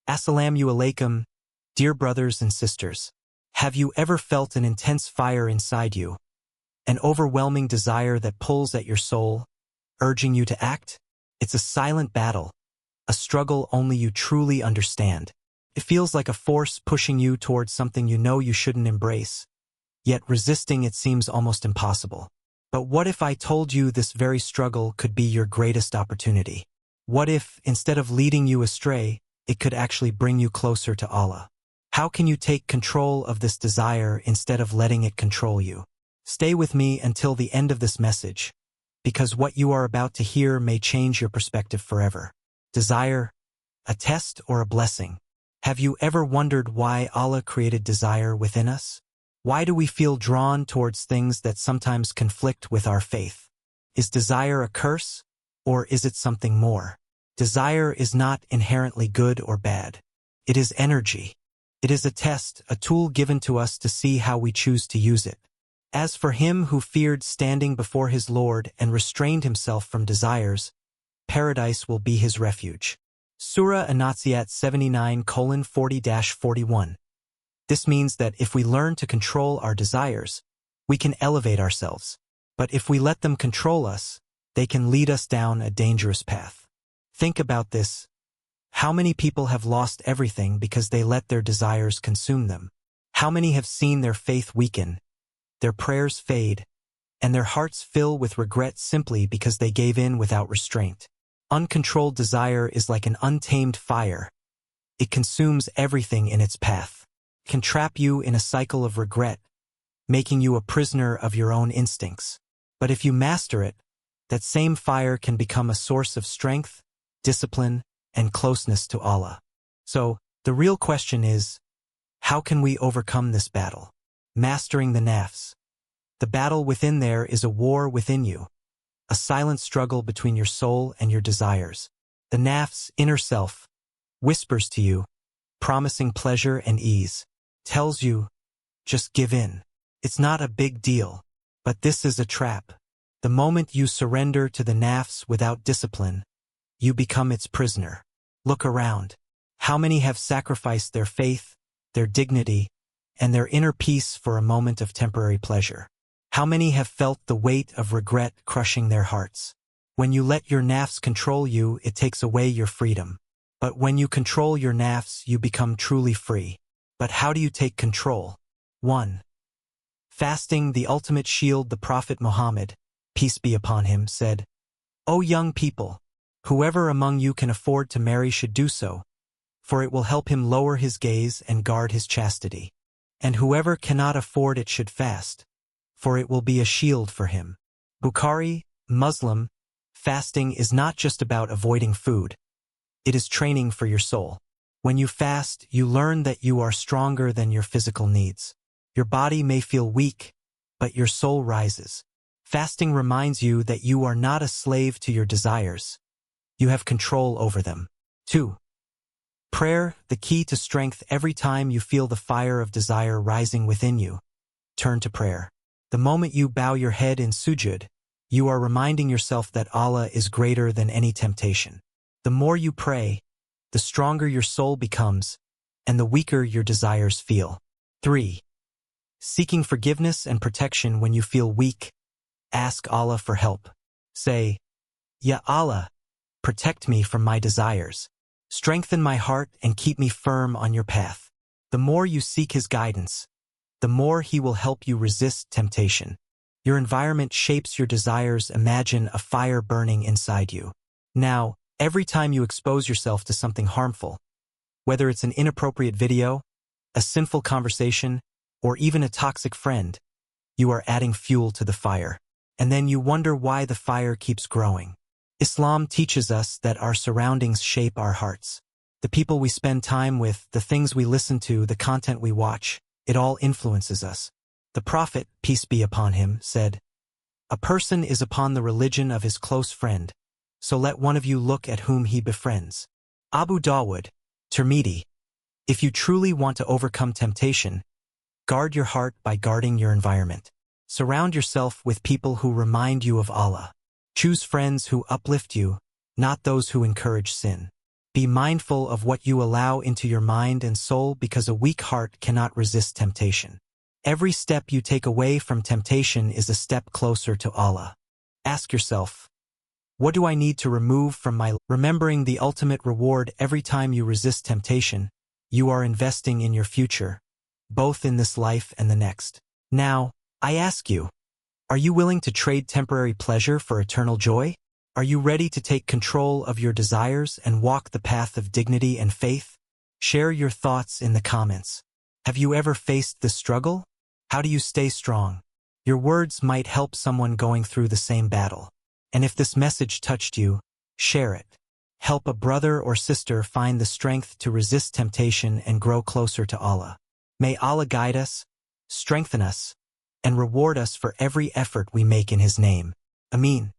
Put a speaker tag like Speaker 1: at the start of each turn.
Speaker 1: Assalamu alaikum, dear brothers and sisters. Have you ever felt an intense fire inside you? An overwhelming desire that pulls at your soul, urging you to act? It's a silent battle, a struggle only you truly understand. It feels like a force pushing you towards something you know you shouldn't embrace, yet resisting it seems almost impossible. But what if I told you this very struggle could be your greatest opportunity? What if, instead of leading you astray, it could actually bring you closer to Allah? How can you take control of this desire instead of letting it control you? Stay with me until the end of this message, because what you are about to hear may change your perspective forever. Desire, a test or a blessing? Have you ever wondered why Allah created desire within us? Why do we feel drawn towards things that sometimes conflict with our faith? Is desire a curse, or is it something more? Desire is not inherently good or bad. It is energy. It is a test, a tool given to us to see how we choose to use it. As for him who feared standing before his Lord and restrained himself from desires, paradise will be his refuge. Surah An-Nazi'at 79:40-41. This means that if we learn to control our desires, we can elevate ourselves. But if we let them control us, they can lead us down a dangerous path. Think about this. How many people have lost everything because they let their desires consume them? How many have seen their faith weaken, their prayers fade, and their hearts fill with regret simply because they gave in without restraint? Uncontrolled desire is like an untamed fire. It consumes everything in its path. It can trap you in a cycle of regret, making you a prisoner of your own instincts. But if you master it, that same fire can become a source of strength, discipline, and closeness to Allah. So, the real question is, how can we overcome this battle? Mastering the nafs. The battle within there is a war within you, a silent struggle between your soul and your desires. The nafs, inner self, whispers to you, promising pleasure and ease, tells you, just give in. It's not a big deal, but this is a trap. The moment you surrender to the nafs without discipline, you become its prisoner. Look around. How many have sacrificed their faith, their dignity, and their inner peace for a moment of temporary pleasure? How many have felt the weight of regret crushing their hearts? When you let your nafs control you, it takes away your freedom. But when you control your nafs, you become truly free. But how do you take control? 1. Fasting, the ultimate shield. The Prophet Muhammad, peace be upon him, said, "O young people, whoever among you can afford to marry should do so, for it will help him lower his gaze and guard his chastity. And whoever cannot afford it should fast, for it will be a shield for him." Bukhari, Muslim. Fasting is not just about avoiding food. It is training for your soul. When you fast, you learn that you are stronger than your physical needs. Your body may feel weak, but your soul rises. Fasting reminds you that you are not a slave to your desires. You have control over them. 2. Prayer, the key to strength. Every time you feel the fire of desire rising within you, turn to prayer. The moment you bow your head in sujud, you are reminding yourself that Allah is greater than any temptation. The more you pray, the stronger your soul becomes, and the weaker your desires feel. 3. Seeking forgiveness and protection. When you feel weak, ask Allah for help. Say, "Ya Allah, protect me from my desires. Strengthen my heart and keep me firm on your path." The more you seek His guidance, the more He will help you resist temptation. Your environment shapes your desires. Imagine a fire burning inside you. Now, every time you expose yourself to something harmful, whether it's an inappropriate video, a sinful conversation, or even a toxic friend, you are adding fuel to the fire. And then you wonder why the fire keeps growing. Islam teaches us that our surroundings shape our hearts. The people we spend time with, the things we listen to, the content we watch, it all influences us. The Prophet, peace be upon him, said, "A person is upon the religion of his close friend, so let one of you look at whom he befriends." Abu Dawud, Tirmidhi. If you truly want to overcome temptation, guard your heart by guarding your environment. Surround yourself with people who remind you of Allah. Choose friends who uplift you, not those who encourage sin. Be mindful of what you allow into your mind and soul because a weak heart cannot resist temptation. Every step you take away from temptation is a step closer to Allah. Ask yourself, what do I need to remove from my life? Remembering the ultimate reward every time you resist temptation, you are investing in your future, both in this life and the next. Now, I ask you, are you willing to trade temporary pleasure for eternal joy? Are you ready to take control of your desires and walk the path of dignity and faith? Share your thoughts in the comments. Have you ever faced the struggle? How do you stay strong? Your words might help someone going through the same battle. And if this message touched you, share it. Help a brother or sister find the strength to resist temptation and grow closer to Allah. May Allah guide us, strengthen us, and reward us for every effort we make in His name. Ameen.